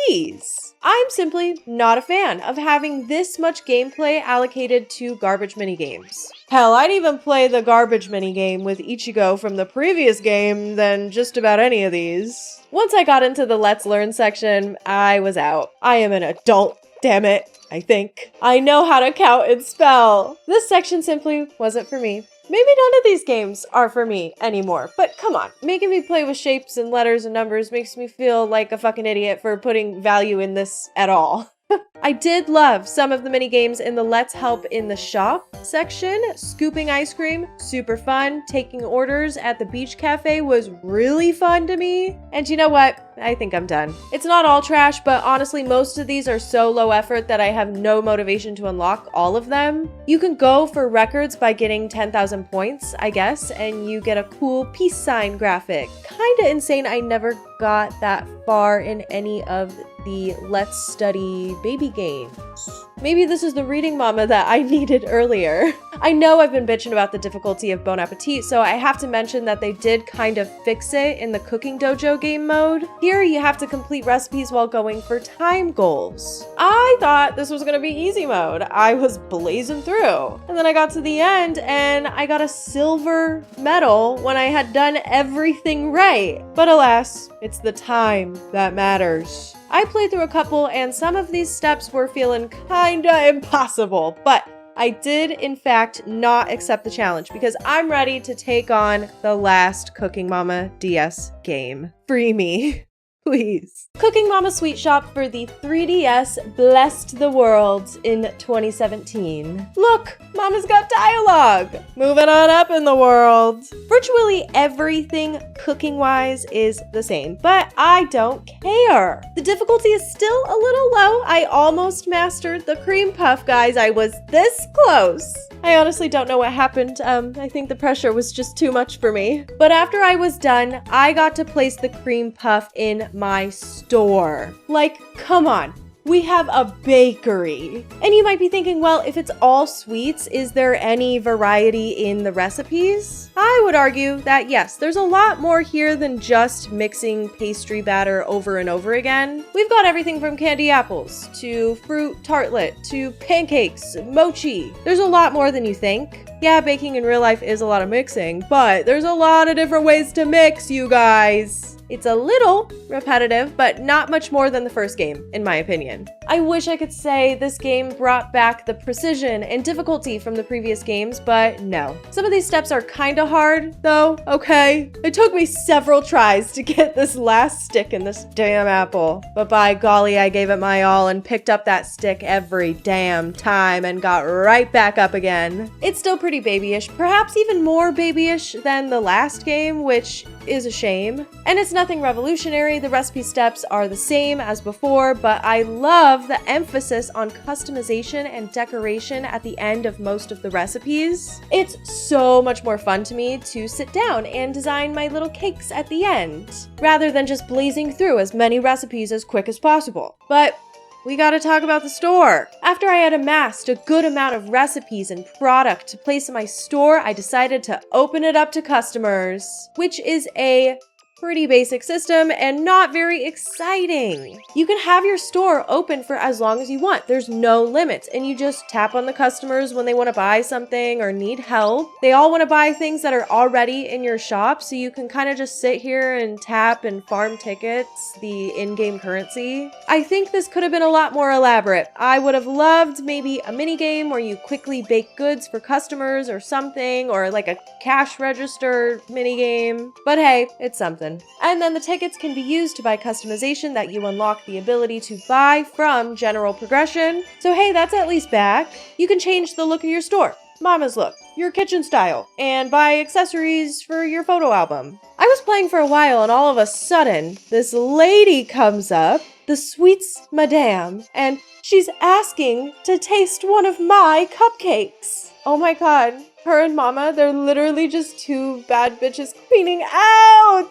these. I'm simply not a fan of having this much gameplay allocated to garbage minigames. Hell, I'd even play the garbage minigame with Ichigo from the previous game than just about any of these. Once I got into the Let's Learn section, I was out. I am an adult, damn it, I think. I know how to count and spell. This section simply wasn't for me. Maybe none of these games are for me anymore, but come on, making me play with shapes and letters and numbers makes me feel like a fucking idiot for putting value in this at all. I did love some of the mini games in the Let's Help in the Shop section. Scooping ice cream, super fun. Taking orders at the beach cafe was really fun to me. And you know what? I think I'm done. It's not all trash, but honestly, most of these are so low effort that I have no motivation to unlock all of them. You can go for records by getting 10,000 points, I guess, and you get a cool peace sign graphic. Kinda insane I never got that far in any of the Let's Study baby games. Maybe this is the reading mama that I needed earlier. I know I've been bitching about the difficulty of Bon Appetit, so I have to mention that they did kind of fix it in the Cooking Dojo game mode. Here you have to complete recipes while going for time goals. I thought this was gonna be easy mode. I was blazing through. And then I got to the end and I got a silver medal when I had done everything right. But alas, it's the time that matters. I played through a couple and some of these steps were feeling kinda impossible, but I did in fact not accept the challenge because I'm ready to take on the last Cooking Mama DS game. Free me, please. Cooking Mama Sweet Shop for the 3DS blessed the world in 2017. Look, Mama's got dialogue. Moving on up in the world. Virtually everything cooking-wise is the same, but I don't care. The difficulty is still a little low. I almost mastered the cream puff, guys. I was this close. I honestly don't know what happened. I think the pressure was just too much for me. But after I was done, I got to place the cream puff in my store. Like, come on. We have a bakery. And you might be thinking, well, if it's all sweets, is there any variety in the recipes? I would argue that yes, there's a lot more here than just mixing pastry batter over and over again. We've got everything from candy apples to fruit tartlet to pancakes, mochi. There's a lot more than you think. Yeah, baking in real life is a lot of mixing, but there's a lot of different ways to mix, you guys. It's a little repetitive, but not much more than the first game, in my opinion. I wish I could say this game brought back the precision and difficulty from the previous games, but no. Some of these steps are kinda hard, though, okay? It took me several tries to get this last stick in this damn apple. But by golly, I gave it my all and picked up that stick every damn time and got right back up again. It's still pretty babyish, perhaps even more babyish than the last game, which is a shame. And it's nothing revolutionary. The recipe steps are the same as before, but I love the emphasis on customization and decoration at the end of most of the recipes. It's so much more fun to me to sit down and design my little cakes at the end, rather than just blazing through as many recipes as quick as possible. But we gotta talk about the store. After I had amassed a good amount of recipes and product to place in my store, I decided to open it up to customers, which is a pretty basic system and not very exciting. You can have your store open for as long as you want. There's no limits, and you just tap on the customers when they want to buy something or need help. They all want to buy things that are already in your shop, so you can kind of just sit here and tap and farm tickets, the in-game currency. I think this could have been a lot more elaborate. I would have loved maybe a mini game where you quickly bake goods for customers or something, or like a cash register mini game. But hey, it's something. And then the tickets can be used to buy customization that you unlock the ability to buy from general progression. So hey, that's at least back. You can change the look of your store, Mama's look, your kitchen style, and buy accessories for your photo album. I was playing for a while and all of a sudden, this lady comes up, the sweets madame, and she's asking to taste one of my cupcakes. Oh my god. Her and Mama, they're literally just two bad bitches cleaning out.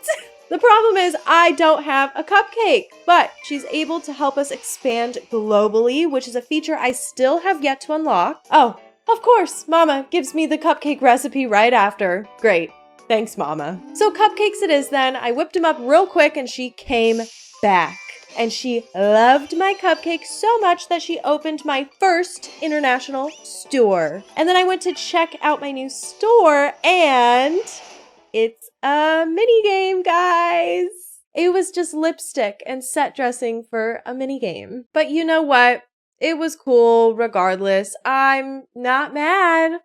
The problem is I don't have a cupcake, but she's able to help us expand globally, which is a feature I still have yet to unlock. Oh, of course, Mama gives me the cupcake recipe right after. Great. Thanks, Mama. So cupcakes it is then. I whipped them up real quick and she came back. And she loved my cupcake so much that she opened my first international store. And then I went to check out my new store and it's a mini game, guys. It was just lipstick and set dressing for a mini game. But you know what? It was cool regardless. I'm not mad.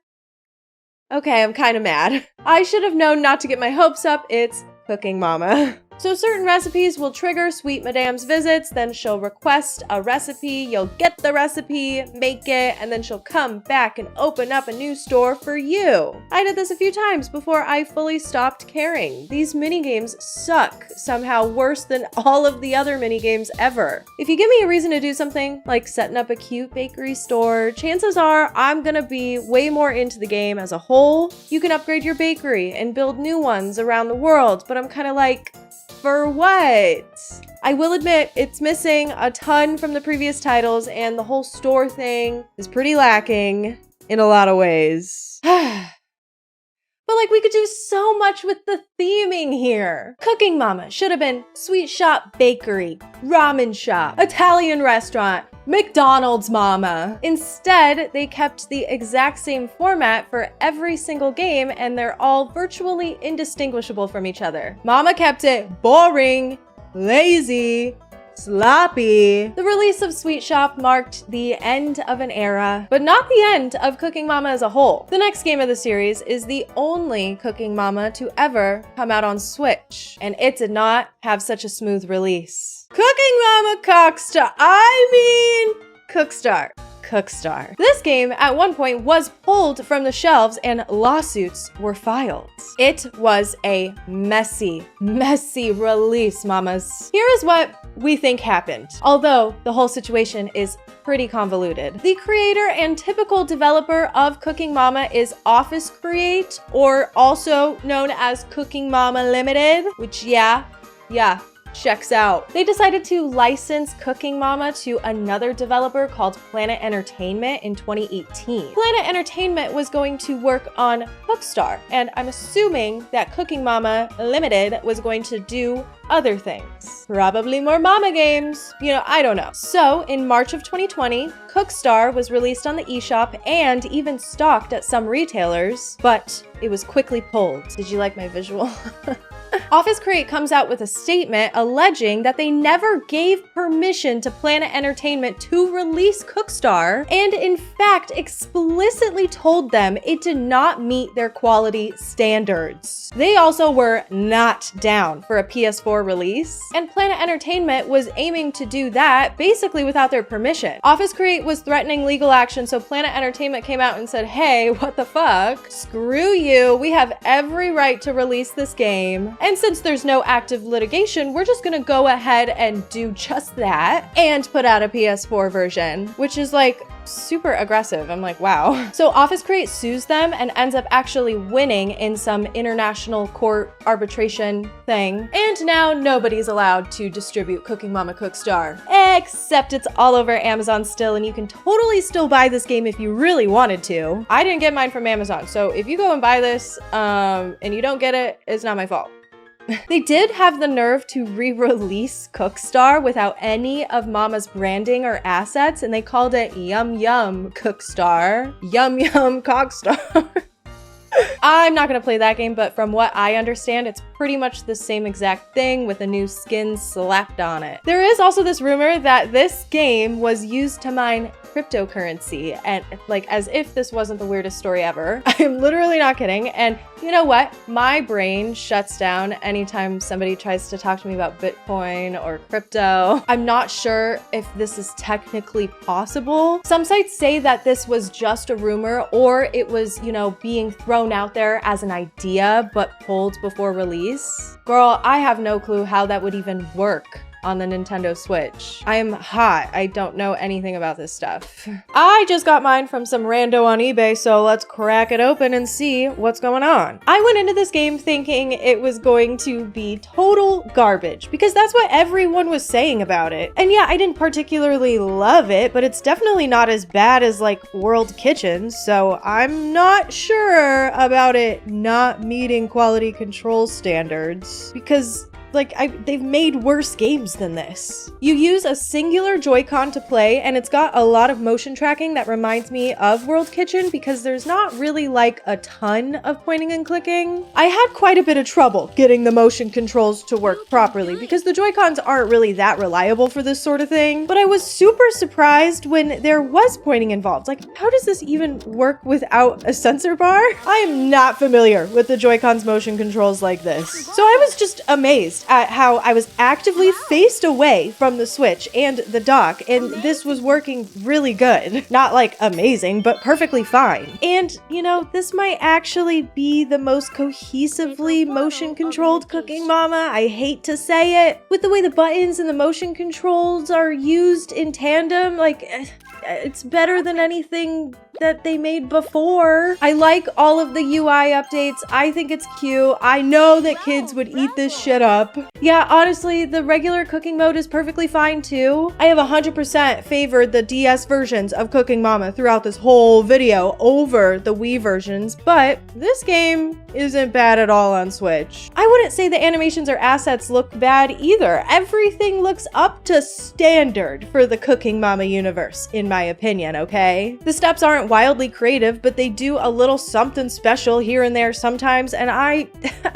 Okay, I'm kind of mad. I should have known not to get my hopes up. It's Cooking Mama. So certain recipes will trigger Sweet Madame's visits, then she'll request a recipe, you'll get the recipe, make it, and then she'll come back and open up a new store for you. I did this a few times before I fully stopped caring. These minigames suck, somehow worse than all of the other minigames ever. If you give me a reason to do something, like setting up a cute bakery store, chances are I'm gonna be way more into the game as a whole. You can upgrade your bakery and build new ones around the world, but I'm kind of like, for what? I will admit, it's missing a ton from the previous titles, and the whole store thing is pretty lacking in a lot of ways. But like, we could do so much with the theming here. Cooking Mama should have been Sweet Shop Bakery, Ramen Shop, Italian Restaurant, McDonald's Mama. Instead, they kept the exact same format for every single game, and they're all virtually indistinguishable from each other. Mama kept it boring, lazy, sloppy. The release of Sweet Shop marked the end of an era, but not the end of Cooking Mama as a whole. The next game of the series is the only Cooking Mama to ever come out on Switch, and it did not have such a smooth release. Cooking Mama Cookstar. This game at one point was pulled from the shelves and lawsuits were filed. It was a messy release, mamas. Here is what we think happened, although the whole situation is pretty convoluted. The creator and typical developer of Cooking Mama is Office Create, or also known as Cooking Mama Limited, which yeah, checks out. They decided to license Cooking Mama to another developer called Planet Entertainment in 2018. Planet Entertainment was going to work on Cookstar, and I'm assuming that Cooking Mama Limited was going to do other things. Probably more mama games. You know, I don't know. So in March of 2020, Cookstar was released on the eShop and even stocked at some retailers, but it was quickly pulled. Did you like my visual? Office Create comes out with a statement alleging that they never gave permission to Planet Entertainment to release Cookstar, and in fact explicitly told them it did not meet their quality standards. They also were not down for a PS4 release, and Planet Entertainment was aiming to do that basically without their permission. Office Create was threatening legal action, so Planet Entertainment came out and said, hey, what the fuck? Screw you, we have every right to release this game. And since there's no active litigation, we're just gonna go ahead and do just that and put out a PS4 version, which is like, super aggressive. I'm like, wow. So Office Crate sues them and ends up actually winning in some international court arbitration thing. And now nobody's allowed to distribute Cooking Mama Cookstar, except it's all over Amazon still, and you can totally still buy this game if you really wanted to. I didn't get mine from Amazon, so if you go and buy this and you don't get it, it's not my fault. They did have the nerve to re-release Cookstar without any of Mama's branding or assets, and they called it Yum Yum Cookstar. Yum Yum Cockstar. I'm not gonna play that game, but from what I understand, it's pretty much the same exact thing with a new skin slapped on it. There is also this rumor that this game was used to mine cryptocurrency, and like, as if this wasn't the weirdest story ever. I'm literally not kidding. And you know what? My brain shuts down anytime somebody tries to talk to me about Bitcoin or crypto. I'm not sure if this is technically possible. Some sites say that this was just a rumor, or it was, you know, being thrown out there as an idea but pulled before release. Girl, I have no clue how that would even work on the Nintendo Switch. I am hot. I don't know anything about this stuff. I just got mine from some rando on eBay, so let's crack it open and see what's going on. I went into this game thinking it was going to be total garbage, because that's what everyone was saying about it. And yeah, I didn't particularly love it, but it's definitely not as bad as like World Kitchens, so I'm not sure about it not meeting quality control standards, because like, they've made worse games than this. You use a singular Joy-Con to play, and it's got a lot of motion tracking that reminds me of World Kitchen, because there's not really like a ton of pointing and clicking. I had quite a bit of trouble getting the motion controls to work properly, because the Joy-Cons aren't really that reliable for this sort of thing. But I was super surprised when there was pointing involved. Like, how does this even work without a sensor bar? I am not familiar with the Joy-Con's motion controls like this. So I was just amazed at how I was actively faced away from the Switch and the dock, and this was working really good. Not like amazing, but perfectly fine. And you know, this might actually be the most cohesively motion controlled Cooking Mama. I hate to say it. With the way the buttons and the motion controls are used in tandem, like, it's better than anything that they made before. I like all of the UI updates. I think it's cute. I know that kids would eat this shit up. Yeah, honestly, the regular cooking mode is perfectly fine too. I have 100% favored the DS versions of Cooking Mama throughout this whole video over the Wii versions, but this game isn't bad at all on Switch. I wouldn't say the animations or assets look bad either. Everything looks up to standard for the Cooking Mama universe, in my opinion, okay? The steps aren't wildly creative, but they do a little something special here and there sometimes, and I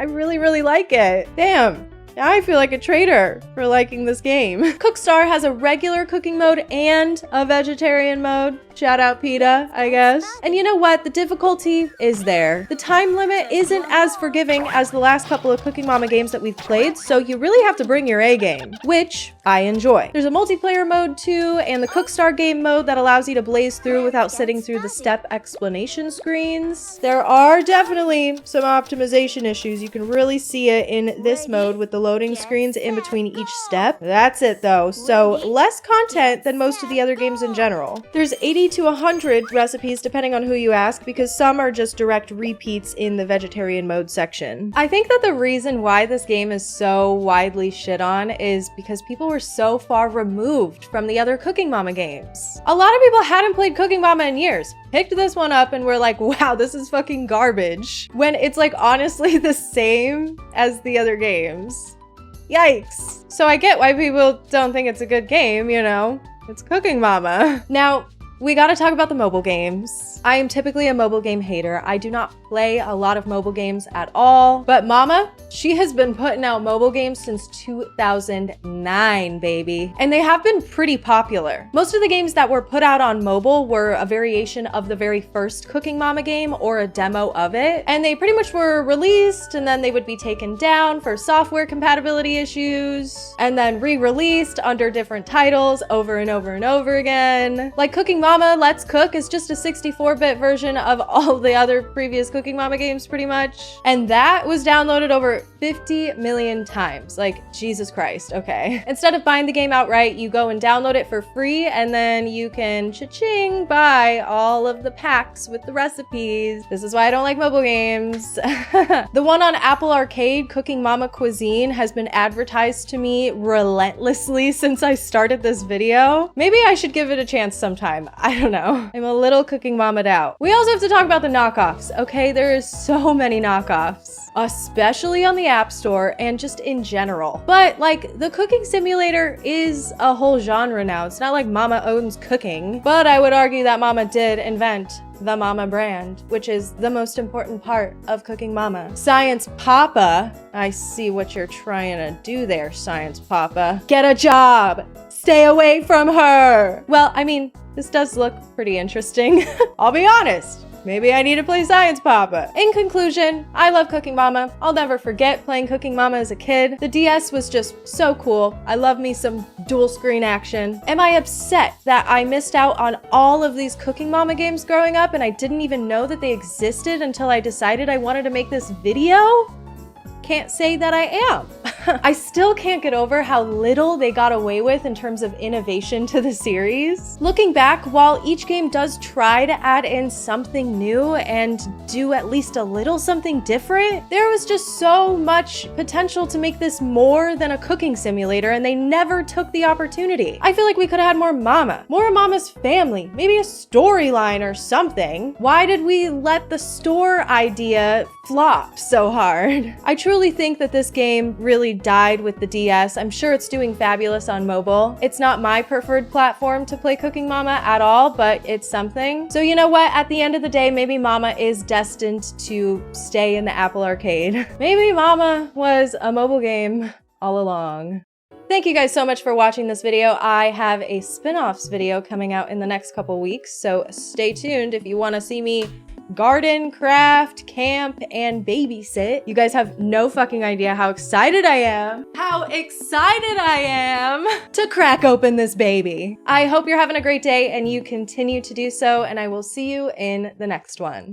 really like it. Damn. Now I feel like a traitor for liking this game. Cookstar has a regular cooking mode and a vegetarian mode. Shout out PETA, I guess. And you know what? The difficulty is there. The time limit isn't as forgiving as the last couple of Cooking Mama games that we've played, so you really have to bring your A game, which I enjoy. There's a multiplayer mode too, and the Cookstar game mode that allows you to blaze through without sitting through the step explanation screens. There are definitely some optimization issues. You can really see it in this mode with the loading screens in between each step. That's it though, so less content than most of the other games in general. There's 80 to 100 recipes depending on who you ask, because some are just direct repeats in the vegetarian mode section. I think that the reason why this game is so widely shit on is because people were so far removed from the other Cooking Mama games. A lot of people hadn't played Cooking Mama in years, picked this one up and were like, wow, this is fucking garbage, when it's like honestly the same as the other games. Yikes. So I get why people don't think it's a good game, you know? It's Cooking Mama. Now, we gotta talk about the mobile games. I am typically a mobile game hater. I do not play a lot of mobile games at all, but Mama, she has been putting out mobile games since 2009, baby. And they have been pretty popular. Most of the games that were put out on mobile were a variation of the very first Cooking Mama game or a demo of it. And they pretty much were released and then they would be taken down for software compatibility issues and then re-released under different titles over and over and over again. Like Cooking Mama Let's Cook is just a 64-bit version of all the other previous Cooking Mama games, pretty much. And that was downloaded over 50 million times. Like, Jesus Christ, okay. Instead of buying the game outright, you go and download it for free, and then you can cha-ching buy all of the packs with the recipes. This is why I don't like mobile games. The one on Apple Arcade, Cooking Mama Cuisine, has been advertised to me relentlessly since I started this video. Maybe I should give it a chance sometime. I don't know. I'm a little Cooking Mama'd out. We also have to talk about the knockoffs, okay? There is so many knockoffs, especially on the App Store and just in general. But like, the cooking simulator is a whole genre now. It's not like Mama owns cooking, but I would argue that Mama did invent the Mama brand, which is the most important part of Cooking Mama. Science Papa, I see what you're trying to do there, Science Papa. Get a job! Stay away from her! Well, I mean, this does look pretty interesting. I'll be honest. Maybe I need to play Science Papa. In conclusion, I love Cooking Mama. I'll never forget playing Cooking Mama as a kid. The DS was just so cool. I love me some dual screen action. Am I upset that I missed out on all of these Cooking Mama games growing up and I didn't even know that they existed until I decided I wanted to make this video? Can't say that I am. I still can't get over how little they got away with in terms of innovation to the series. Looking back, while each game does try to add in something new and do at least a little something different, there was just so much potential to make this more than a cooking simulator, and they never took the opportunity. I feel like we could have had more Mama, more Mama's family, maybe a storyline or something. Why did we let the store idea flop so hard? I truly think that this game really died with the DS. I'm sure it's doing fabulous on mobile. It's not my preferred platform to play Cooking Mama at all, but it's something. So you know what? At the end of the day, maybe Mama is destined to stay in the Apple Arcade. Maybe Mama was a mobile game all along. Thank you guys so much for watching this video. I have a spin-offs video coming out in the next couple weeks, so stay tuned if you want to see me garden, craft, camp, and babysit. You guys have no fucking idea how excited I am. How excited I am to crack open this baby. I hope you're having a great day and you continue to do so, and I will see you in the next one.